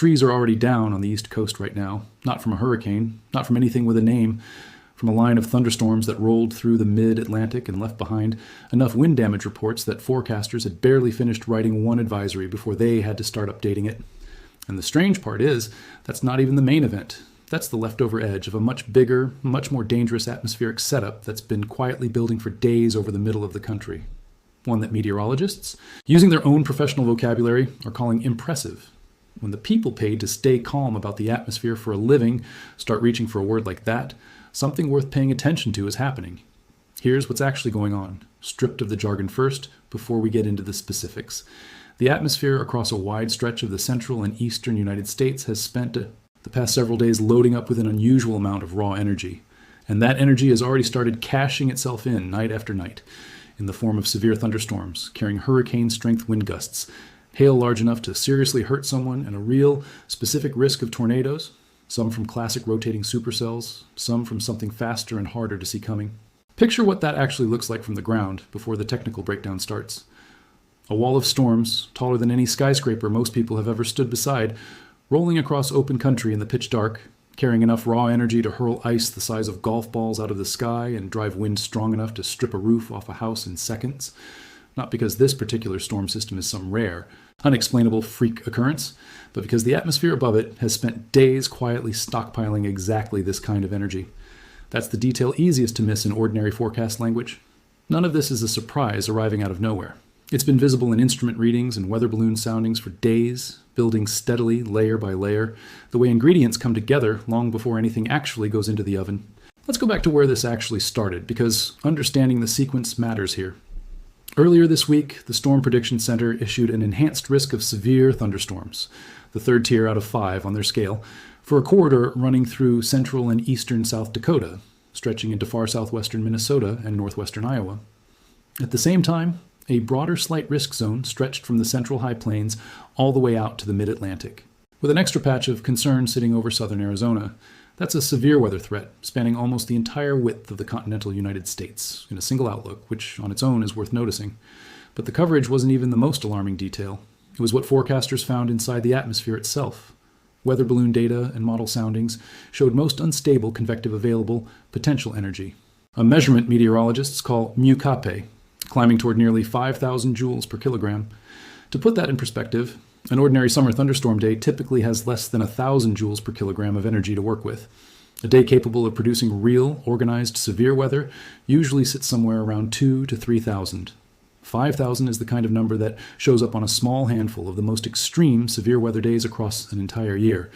Trees are already down on the East Coast right now, not from a hurricane, not from anything with a name, from a line of thunderstorms that rolled through the mid-Atlantic and left behind enough wind damage reports that forecasters had barely finished writing one advisory before they had to start updating it. And the strange part is, that's not even the main event. That's the leftover edge of a much bigger, much more dangerous atmospheric setup that's been quietly building for days over the middle of the country. One that meteorologists, using their own professional vocabulary, are calling impressive. When the people paid to stay calm about the atmosphere for a living start reaching for a word like that, something worth paying attention to is happening. Here's what's actually going on, stripped of the jargon first, before we get into the specifics. The atmosphere across a wide stretch of the central and eastern United States has spent the past several days loading up with an unusual amount of raw energy. And that energy has already started cashing itself in night after night, in the form of severe thunderstorms, carrying hurricane-strength wind gusts, hail large enough to seriously hurt someone, and a real, specific risk of tornadoes, some from classic rotating supercells, some from something faster and harder to see coming. Picture what that actually looks like from the ground before the technical breakdown starts. A wall of storms, taller than any skyscraper most people have ever stood beside, rolling across open country in the pitch dark, carrying enough raw energy to hurl ice the size of golf balls out of the sky and drive wind strong enough to strip a roof off a house in seconds. Not because this particular storm system is some rare, unexplainable freak occurrence, but because the atmosphere above it has spent days quietly stockpiling exactly this kind of energy. That's the detail easiest to miss in ordinary forecast language. None of this is a surprise arriving out of nowhere. It's been visible in instrument readings and weather balloon soundings for days, building steadily, layer by layer, the way ingredients come together long before anything actually goes into the oven. Let's go back to where this actually started, because understanding the sequence matters here. Earlier this week, the Storm Prediction Center issued an enhanced risk of severe thunderstorms, the third tier out of 5 on their scale, for a corridor running through central and eastern South Dakota, stretching into far southwestern Minnesota and northwestern Iowa. At the same time, a broader slight risk zone stretched from the central high plains all the way out to the mid-Atlantic, with an extra patch of concern sitting over southern Arizona. That's a severe weather threat, spanning almost the entire width of the continental United States, in a single outlook, which on its own is worth noticing. But the coverage wasn't even the most alarming detail. It was what forecasters found inside the atmosphere itself. Weather balloon data and model soundings showed most unstable convective available potential energy, a measurement meteorologists call mu-Capet, climbing toward nearly 5,000 joules per kilogram. To put that in perspective, an ordinary summer thunderstorm day typically has less than 1,000 joules per kilogram of energy to work with. A day capable of producing real, organized, severe weather usually sits somewhere around 2,000 to 3,000. 5,000 is the kind of number that shows up on a small handful of the most extreme severe weather days across an entire year,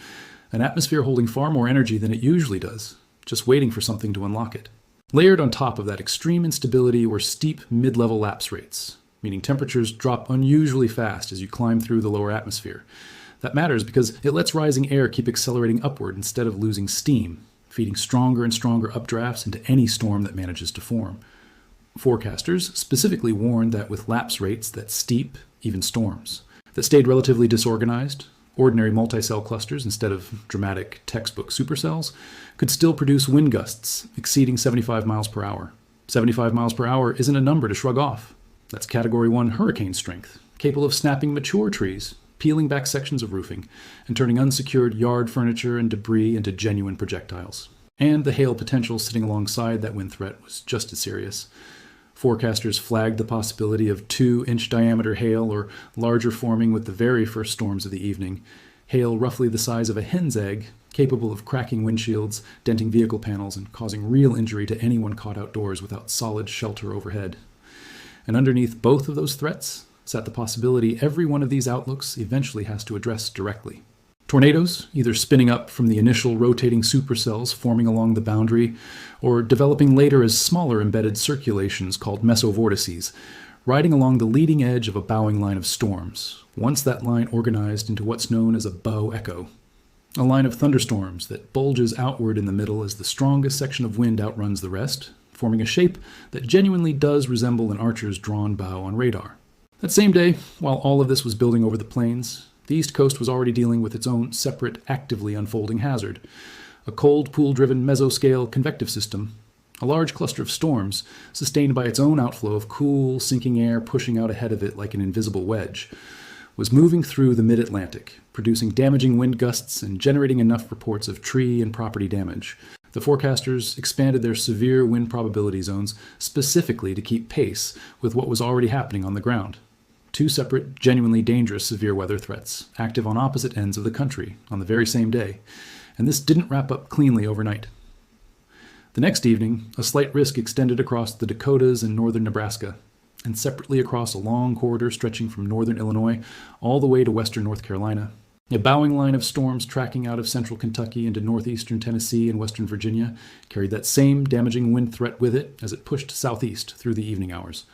an atmosphere holding far more energy than it usually does, just waiting for something to unlock it. Layered on top of that extreme instability were steep mid-level lapse rates, meaning temperatures drop unusually fast as you climb through the lower atmosphere. That matters because it lets rising air keep accelerating upward instead of losing steam, feeding stronger and stronger updrafts into any storm that manages to form. Forecasters specifically warned that with lapse rates that steep, even storms, that stayed relatively disorganized, ordinary multi-cell clusters instead of dramatic textbook supercells, could still produce wind gusts exceeding 75 miles per hour. 75 miles per hour isn't a number to shrug off. That's Category 1 hurricane strength, capable of snapping mature trees, peeling back sections of roofing, and turning unsecured yard furniture and debris into genuine projectiles. And the hail potential sitting alongside that wind threat was just as serious. Forecasters flagged the possibility of 2-inch diameter hail or larger forming with the very first storms of the evening. Hail roughly the size of a hen's egg, capable of cracking windshields, denting vehicle panels, and causing real injury to anyone caught outdoors without solid shelter overhead. And underneath both of those threats sat the possibility every one of these outlooks eventually has to address directly. Tornadoes, either spinning up from the initial rotating supercells forming along the boundary, or developing later as smaller embedded circulations called mesovortices, riding along the leading edge of a bowing line of storms, once that line organized into what's known as a bow echo. A line of thunderstorms that bulges outward in the middle as the strongest section of wind outruns the rest, forming a shape that genuinely does resemble an archer's drawn bow on radar. That same day, while all of this was building over the plains, the East Coast was already dealing with its own separate, actively unfolding hazard. A cold pool-driven mesoscale convective system, a large cluster of storms, sustained by its own outflow of cool, sinking air pushing out ahead of it like an invisible wedge, was moving through the mid-Atlantic, producing damaging wind gusts and generating enough reports of tree and property damage. The forecasters expanded their severe wind probability zones specifically to keep pace with what was already happening on the ground. Two separate, genuinely dangerous severe weather threats, active on opposite ends of the country on the very same day. And this didn't wrap up cleanly overnight. The next evening, a slight risk extended across the Dakotas and northern Nebraska, and separately across a long corridor stretching from northern Illinois all the way to western North Carolina. A bowing line of storms tracking out of central Kentucky into northeastern Tennessee and western Virginia carried that same damaging wind threat with it as it pushed southeast through the evening hours.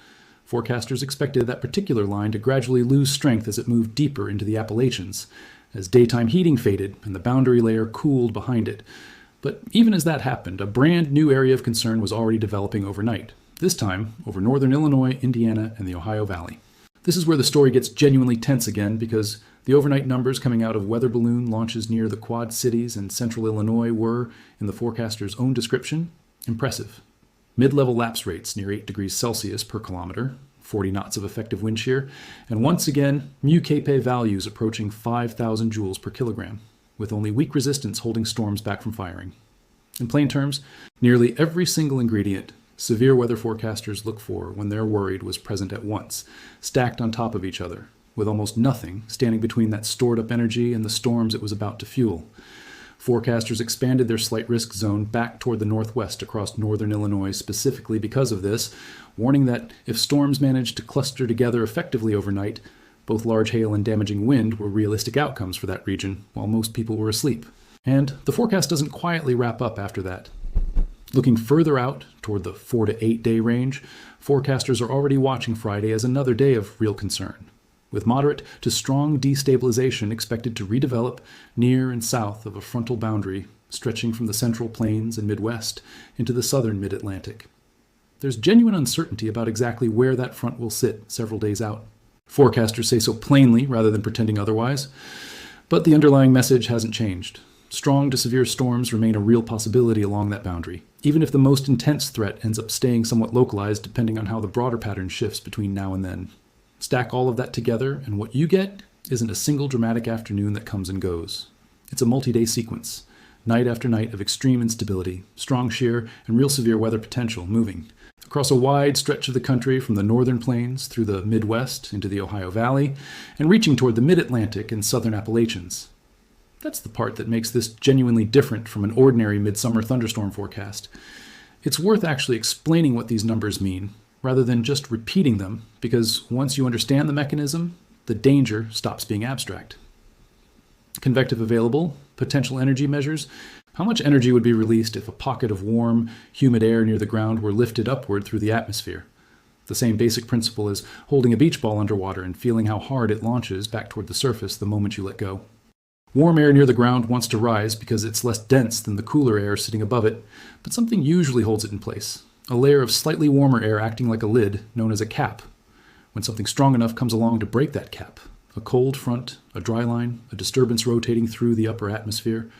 Forecasters expected that particular line to gradually lose strength as it moved deeper into the Appalachians, as daytime heating faded and the boundary layer cooled behind it. But even as that happened, a brand new area of concern was already developing overnight, this time over northern Illinois, Indiana, and the Ohio Valley. This is where the story gets genuinely tense again, because the overnight numbers coming out of weather balloon launches near the Quad Cities and central Illinois were, in the forecaster's own description, impressive. Mid-level lapse rates near 8 degrees Celsius per kilometer, 40 knots of effective wind shear, and once again, mu-Kp values approaching 5,000 joules per kilogram, with only weak resistance holding storms back from firing. In plain terms, nearly every single ingredient severe weather forecasters look for when they're worried was present at once, stacked on top of each other, with almost nothing standing between that stored-up energy and the storms it was about to fuel. Forecasters expanded their slight risk zone back toward the northwest across northern Illinois specifically because of this, warning that if storms managed to cluster together effectively overnight, both large hail and damaging wind were realistic outcomes for that region, while most people were asleep. And the forecast doesn't quietly wrap up after that. Looking further out, toward the 4 to 8 day range, forecasters are already watching Friday as another day of real concern, with moderate to strong destabilization expected to redevelop near and south of a frontal boundary stretching from the central plains and Midwest into the southern mid-Atlantic. There's genuine uncertainty about exactly where that front will sit several days out. Forecasters say so plainly rather than pretending otherwise, but the underlying message hasn't changed. Strong to severe storms remain a real possibility along that boundary, even if the most intense threat ends up staying somewhat localized depending on how the broader pattern shifts between now and then. Stack all of that together, and what you get isn't a single dramatic afternoon that comes and goes. It's a multi-day sequence, night after night of extreme instability, strong shear, and real severe weather potential moving across a wide stretch of the country from the northern plains through the Midwest into the Ohio Valley, and reaching toward the mid-Atlantic and southern Appalachians. That's the part that makes this genuinely different from an ordinary midsummer thunderstorm forecast. It's worth actually explaining what these numbers mean, rather than just repeating them, because once you understand the mechanism, the danger stops being abstract. Convective available, potential energy measures. How much energy would be released if a pocket of warm, humid air near the ground were lifted upward through the atmosphere? The same basic principle as holding a beach ball underwater and feeling how hard it launches back toward the surface the moment you let go. Warm air near the ground wants to rise because it's less dense than the cooler air sitting above it, but something usually holds it in place. A layer of slightly warmer air acting like a lid, known as a cap. When something strong enough comes along to break that cap, a cold front, a dry line, a disturbance rotating through the upper atmosphere,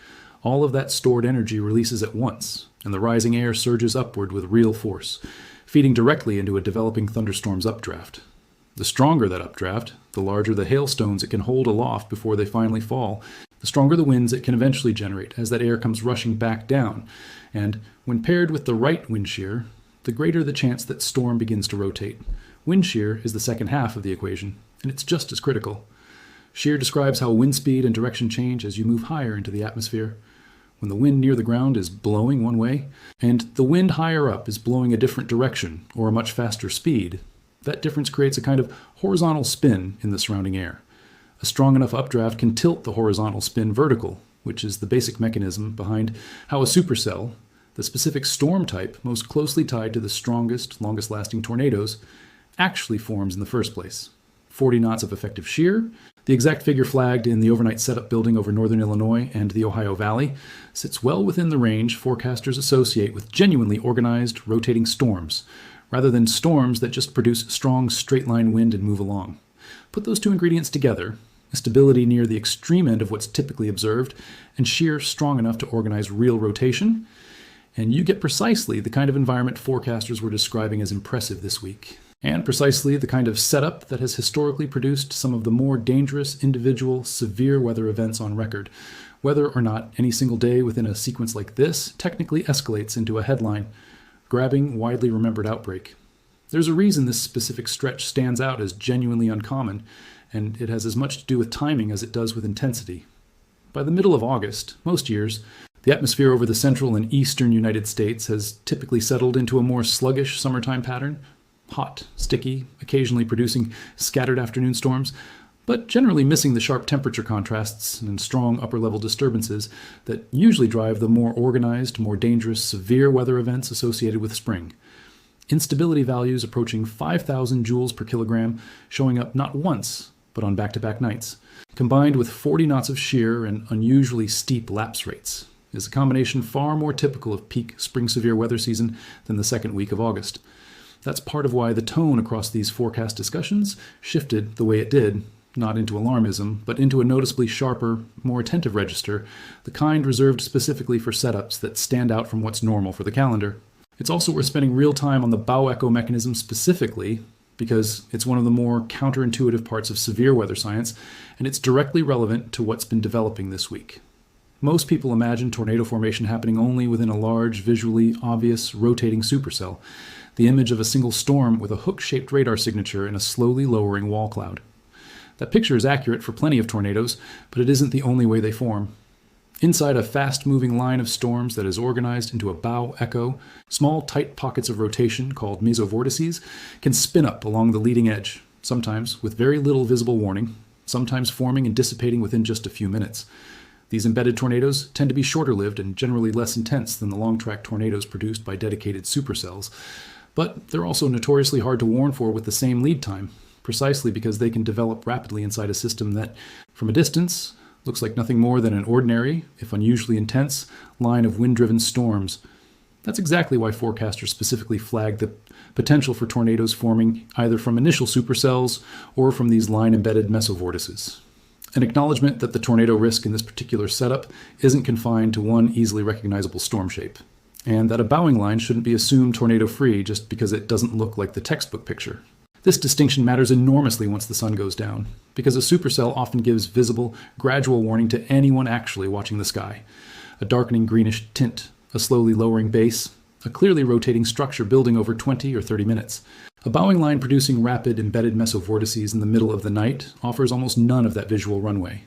all of that stored energy releases at once, and the rising air surges upward with real force, feeding directly into a developing thunderstorm's updraft. The stronger that updraft, the larger the hailstones it can hold aloft before they finally fall, the stronger the winds it can eventually generate as that air comes rushing back down, and when paired with the right wind shear, the greater the chance that storm begins to rotate. Wind shear is the second half of the equation, and it's just as critical. Shear describes how wind speed and direction change as you move higher into the atmosphere. When the wind near the ground is blowing one way, and the wind higher up is blowing a different direction or a much faster speed, that difference creates a kind of horizontal spin in the surrounding air. A strong enough updraft can tilt the horizontal spin vertical, which is the basic mechanism behind how a supercell, the specific storm type most closely tied to the strongest, longest-lasting tornadoes, actually forms in the first place. 40 knots of effective shear, the exact figure flagged in the overnight setup building over northern Illinois and the Ohio Valley, sits well within the range forecasters associate with genuinely organized, rotating storms, rather than storms that just produce strong, straight-line wind and move along. Put those two ingredients together, stability near the extreme end of what's typically observed, and shear strong enough to organize real rotation, and you get precisely the kind of environment forecasters were describing as impressive this week. and precisely the kind of setup that has historically produced some of the more dangerous individual severe weather events on record, whether or not any single day within a sequence like this technically escalates into a headline, grabbing widely remembered outbreak. There's a reason this specific stretch stands out as genuinely uncommon, and it has as much to do with timing as it does with intensity. By the middle of August, most years, the atmosphere over the central and eastern United States has typically settled into a more sluggish summertime pattern, hot, sticky, occasionally producing scattered afternoon storms, but generally missing the sharp temperature contrasts and strong upper-level disturbances that usually drive the more organized, more dangerous, severe weather events associated with spring. Instability values approaching 5,000 joules per kilogram, showing up not once, but on back-to-back nights, combined with 40 knots of shear and unusually steep lapse rates, is a combination far more typical of peak spring severe weather season than the second week of August. That's part of why the tone across these forecast discussions shifted the way it did, not into alarmism, but into a noticeably sharper, more attentive register, the kind reserved specifically for setups that stand out from what's normal for the calendar. It's also worth spending real time on the bow echo mechanism specifically, because it's one of the more counterintuitive parts of severe weather science, and it's directly relevant to what's been developing this week. Most people imagine tornado formation happening only within a large, visually obvious, rotating supercell, the image of a single storm with a hook-shaped radar signature and a slowly lowering wall cloud. That picture is accurate for plenty of tornadoes, but it isn't the only way they form. Inside a fast-moving line of storms that is organized into a bow echo, small, tight pockets of rotation, called mesovortices, can spin up along the leading edge, sometimes with very little visible warning, sometimes forming and dissipating within just a few minutes. These embedded tornadoes tend to be shorter-lived and generally less intense than the long-track tornadoes produced by dedicated supercells, but they're also notoriously hard to warn for with the same lead time, precisely because they can develop rapidly inside a system that, from a distance, looks like nothing more than an ordinary, if unusually intense, line of wind-driven storms. That's exactly why forecasters specifically flag the potential for tornadoes forming either from initial supercells or from these line-embedded mesovortices. An acknowledgement that the tornado risk in this particular setup isn't confined to one easily recognizable storm shape, and that a bowing line shouldn't be assumed tornado-free just because it doesn't look like the textbook picture. This distinction matters enormously once the sun goes down, because a supercell often gives visible, gradual warning to anyone actually watching the sky. A darkening greenish tint, a slowly lowering base, a clearly rotating structure building over 20 or 30 minutes. A bowing line producing rapid embedded mesovortices in the middle of the night offers almost none of that visual runway.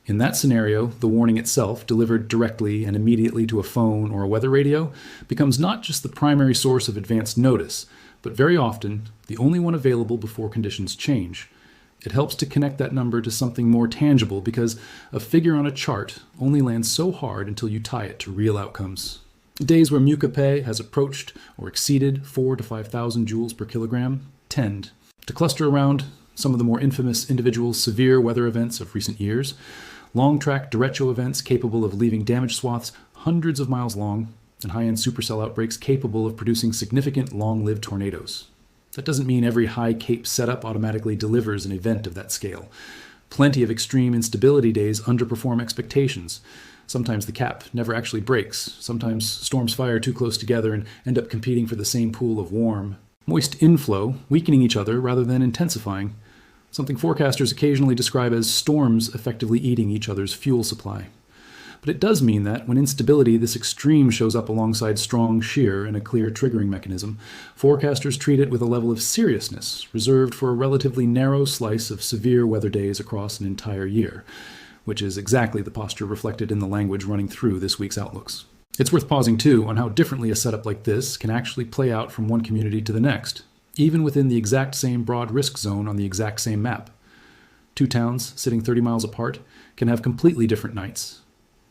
In that scenario, the warning itself, delivered directly and immediately to a phone or a weather radio, becomes not just the primary source of advanced notice, but very often the only one available before conditions change. It helps to connect that number to something more tangible because a figure on a chart only lands so hard until you tie it to real outcomes. Days where Mukape has approached or exceeded 4,000 to 5,000 joules per kilogram tend to cluster around some of the more infamous individual severe weather events of recent years, long-track derecho events capable of leaving damage swaths hundreds of miles long, and high-end supercell outbreaks capable of producing significant long-lived tornadoes. That doesn't mean every high Cape setup automatically delivers an event of that scale. Plenty of extreme instability days underperform expectations. Sometimes the cap never actually breaks. Sometimes storms fire too close together and end up competing for the same pool of warm, moist inflow, weakening each other rather than intensifying. Something forecasters occasionally describe as storms effectively eating each other's fuel supply. But it does mean that when instability this extreme shows up alongside strong shear and a clear triggering mechanism, forecasters treat it with a level of seriousness reserved for a relatively narrow slice of severe weather days across an entire year, which is exactly the posture reflected in the language running through this week's outlooks. It's worth pausing, too, on how differently a setup like this can actually play out from one community to the next, even within the exact same broad risk zone on the exact same map. Two towns sitting 30 miles apart can have completely different nights.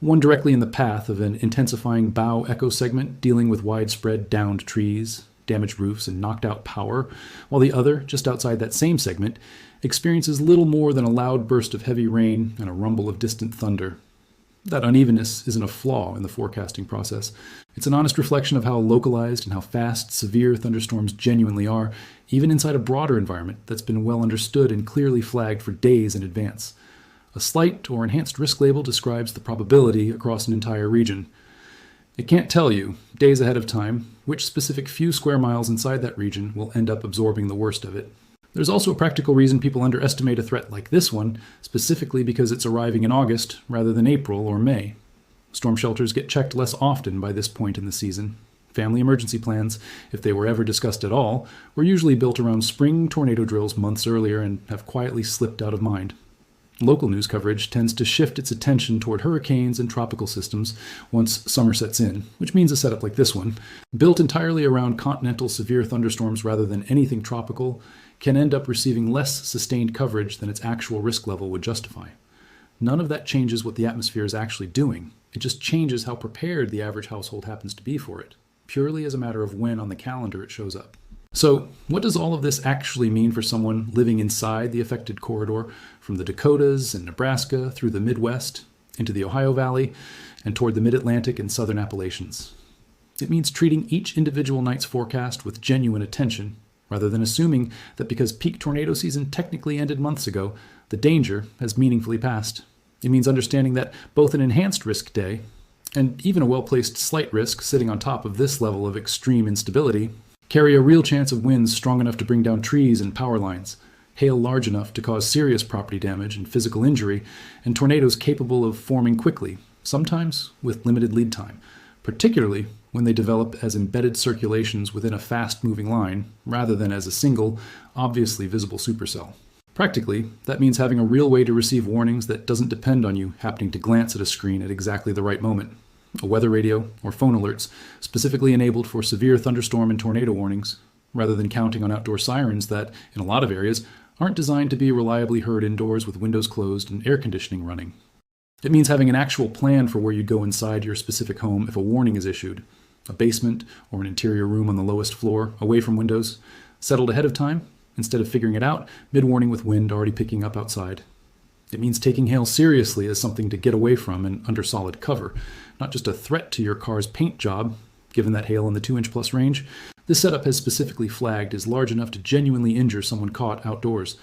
One directly in the path of an intensifying bow echo segment dealing with widespread downed trees, damaged roofs, and knocked out power, while the other, just outside that same segment, experiences little more than a loud burst of heavy rain and a rumble of distant thunder. That unevenness isn't a flaw in the forecasting process. It's an honest reflection of how localized and how fast severe thunderstorms genuinely are, even inside a broader environment that's been well understood and clearly flagged for days in advance. A slight or enhanced risk label describes the probability across an entire region. It can't tell you, days ahead of time, which specific few square miles inside that region will end up absorbing the worst of it. There's also a practical reason people underestimate a threat like this one, specifically because it's arriving in August rather than April or May. Storm shelters get checked less often by this point in the season. Family emergency plans, if they were ever discussed at all, were usually built around spring tornado drills months earlier and have quietly slipped out of mind. Local news coverage tends to shift its attention toward hurricanes and tropical systems once summer sets in, which means a setup like this one, built entirely around continental severe thunderstorms rather than anything tropical, can end up receiving less sustained coverage than its actual risk level would justify. None of that changes what the atmosphere is actually doing. It just changes how prepared the average household happens to be for it, purely as a matter of when on the calendar it shows up. So, what does all of this actually mean for someone living inside the affected corridor from the Dakotas and Nebraska through the Midwest, into the Ohio Valley, and toward the Mid-Atlantic and Southern Appalachians? It means treating each individual night's forecast with genuine attention, rather than assuming that because peak tornado season technically ended months ago, the danger has meaningfully passed. It means understanding that both an enhanced risk day, and even a well-placed slight risk sitting on top of this level of extreme instability, carry a real chance of winds strong enough to bring down trees and power lines, hail large enough to cause serious property damage and physical injury, and tornadoes capable of forming quickly, sometimes with limited lead time, particularly when they develop as embedded circulations within a fast-moving line, rather than as a single, obviously visible supercell. Practically, that means having a real way to receive warnings that doesn't depend on you happening to glance at a screen at exactly the right moment. A weather radio or phone alerts specifically enabled for severe thunderstorm and tornado warnings, rather than counting on outdoor sirens that, in a lot of areas, aren't designed to be reliably heard indoors with windows closed and air conditioning running. It means having an actual plan for where you'd go inside your specific home if a warning is issued, a basement or an interior room on the lowest floor, away from windows, settled ahead of time, instead of figuring it out mid-warning with wind already picking up outside. It means taking hail seriously as something to get away from and under solid cover, not just a threat to your car's paint job, given that hail in the 2-inch plus range. This setup has specifically flagged as large enough to genuinely injure someone caught outdoors.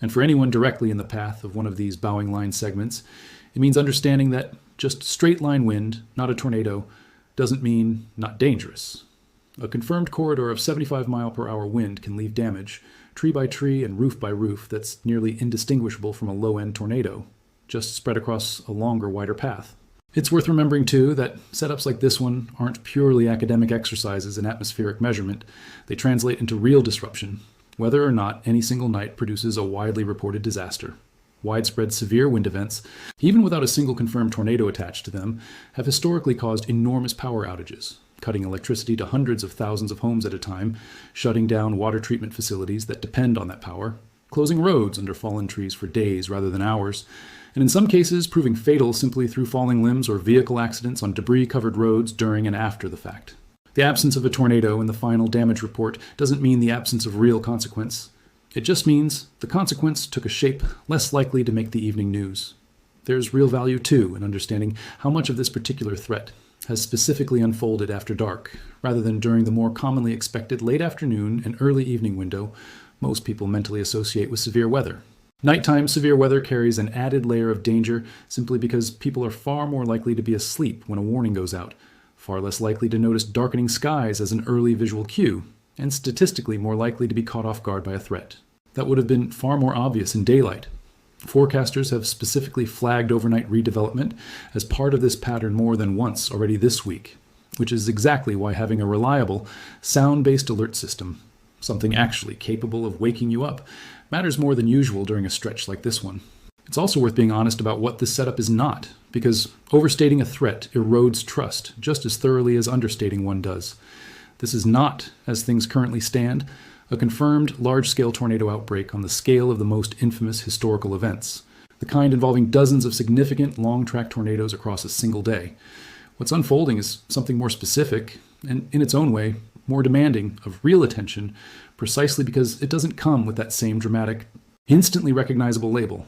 And for anyone directly in the path of one of these bowing line segments, it means understanding that just straight line wind, not a tornado, doesn't mean not dangerous. A confirmed corridor of 75-mile-per-hour wind can leave damage, tree by tree and roof by roof, that's nearly indistinguishable from a low-end tornado, just spread across a longer, wider path. It's worth remembering, too, that setups like this one aren't purely academic exercises in atmospheric measurement. They translate into real disruption, whether or not any single night produces a widely reported disaster. Widespread severe wind events, even without a single confirmed tornado attached to them, have historically caused enormous power outages, cutting electricity to hundreds of thousands of homes at a time, shutting down water treatment facilities that depend on that power, closing roads under fallen trees for days rather than hours, and in some cases proving fatal simply through falling limbs or vehicle accidents on debris-covered roads during and after the fact. The absence of a tornado in the final damage report doesn't mean the absence of real consequence. It just means the consequence took a shape less likely to make the evening news. There's real value, too, in understanding how much of this particular threat has specifically unfolded after dark, rather than during the more commonly expected late afternoon and early evening window most people mentally associate with severe weather. Nighttime severe weather carries an added layer of danger simply because people are far more likely to be asleep when a warning goes out, far less likely to notice darkening skies as an early visual cue, and statistically more likely to be caught off guard by a threat. That would have been far more obvious in daylight. Forecasters have specifically flagged overnight redevelopment as part of this pattern more than once already this week, which is exactly why having a reliable, sound-based alert system, something actually capable of waking you up, matters more than usual during a stretch like this one. It's also worth being honest about what this setup is not, because overstating a threat erodes trust just as thoroughly as understating one does. This is not, as things currently stand, a confirmed large-scale tornado outbreak on the scale of the most infamous historical events, the kind involving dozens of significant long-track tornadoes across a single day. What's unfolding is something more specific, and in its own way, more demanding of real attention, precisely because it doesn't come with that same dramatic, instantly recognizable label.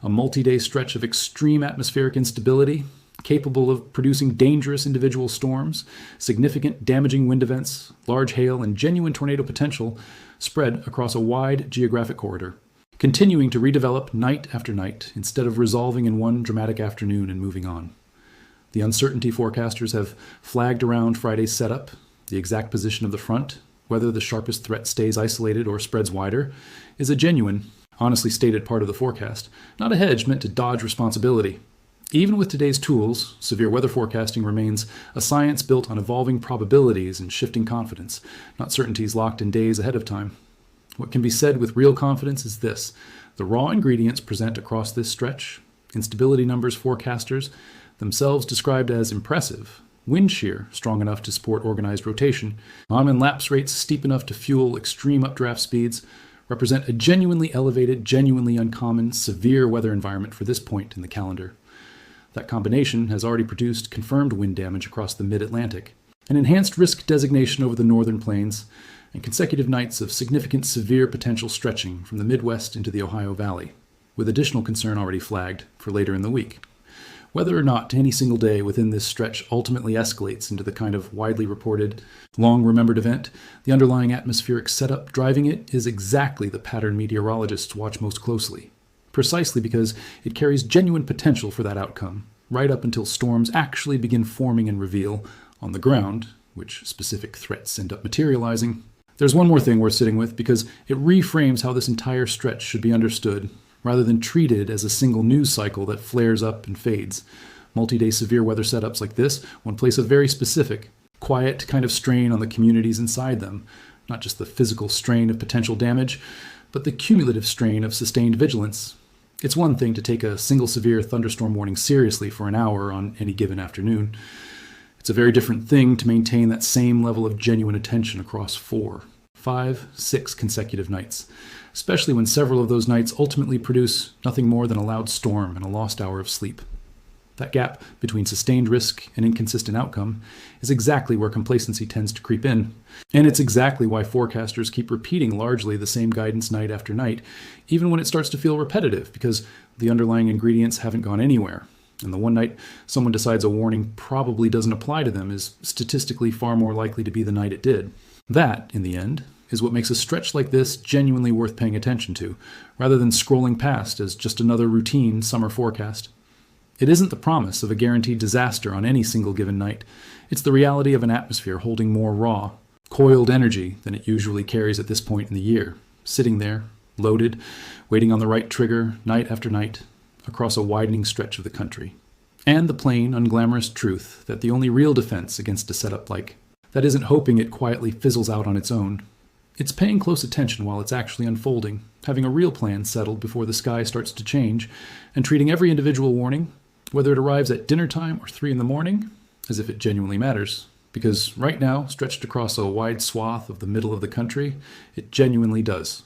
A multi-day stretch of extreme atmospheric instability, capable of producing dangerous individual storms, significant damaging wind events, large hail, and genuine tornado potential spread across a wide geographic corridor, continuing to redevelop night after night instead of resolving in one dramatic afternoon and moving on. The uncertainty forecasters have flagged around Friday's setup, the exact position of the front, whether the sharpest threat stays isolated or spreads wider, is a genuine, honestly stated part of the forecast, not a hedge meant to dodge responsibility. Even with today's tools, severe weather forecasting remains a science built on evolving probabilities and shifting confidence, not certainties locked in days ahead of time. What can be said with real confidence is this: the raw ingredients present across this stretch, instability numbers forecasters, themselves described as impressive, wind shear strong enough to support organized rotation, on-and lapse rates steep enough to fuel extreme updraft speeds, represent a genuinely elevated, genuinely uncommon, severe weather environment for this point in the calendar. That combination has already produced confirmed wind damage across the mid-Atlantic, an enhanced risk designation over the northern plains, and consecutive nights of significant severe potential stretching from the Midwest into the Ohio Valley, with additional concern already flagged for later in the week. Whether or not any single day within this stretch ultimately escalates into the kind of widely reported, long-remembered event, the underlying atmospheric setup driving it is exactly the pattern meteorologists watch most closely, precisely because it carries genuine potential for that outcome, right up until storms actually begin forming and reveal, on the ground, which specific threats end up materializing. There's one more thing worth sitting with, because it reframes how this entire stretch should be understood, rather than treated as a single news cycle that flares up and fades. Multi-day severe weather setups like this one place a very specific, quiet kind of strain on the communities inside them, not just the physical strain of potential damage, but the cumulative strain of sustained vigilance. It's one thing to take a single severe thunderstorm warning seriously for an hour on any given afternoon. It's a very different thing to maintain that same level of genuine attention across 4, 5, 6 consecutive nights, especially when several of those nights ultimately produce nothing more than a loud storm and a lost hour of sleep. That gap between sustained risk and inconsistent outcome is exactly where complacency tends to creep in. And it's exactly why forecasters keep repeating largely the same guidance night after night, even when it starts to feel repetitive, because the underlying ingredients haven't gone anywhere. And the one night someone decides a warning probably doesn't apply to them is statistically far more likely to be the night it did. That, in the end, is what makes a stretch like this genuinely worth paying attention to, rather than scrolling past as just another routine summer forecast. It isn't the promise of a guaranteed disaster on any single given night. It's the reality of an atmosphere holding more raw, coiled energy than it usually carries at this point in the year, sitting there, loaded, waiting on the right trigger, night after night, across a widening stretch of the country. And the plain, unglamorous truth that the only real defense against a setup like that isn't hoping it quietly fizzles out on its own. It's paying close attention while it's actually unfolding, having a real plan settled before the sky starts to change, and treating every individual warning, whether it arrives at dinner time or 3 in the morning, as if it genuinely matters. Because right now, stretched across a wide swath of the middle of the country, it genuinely does.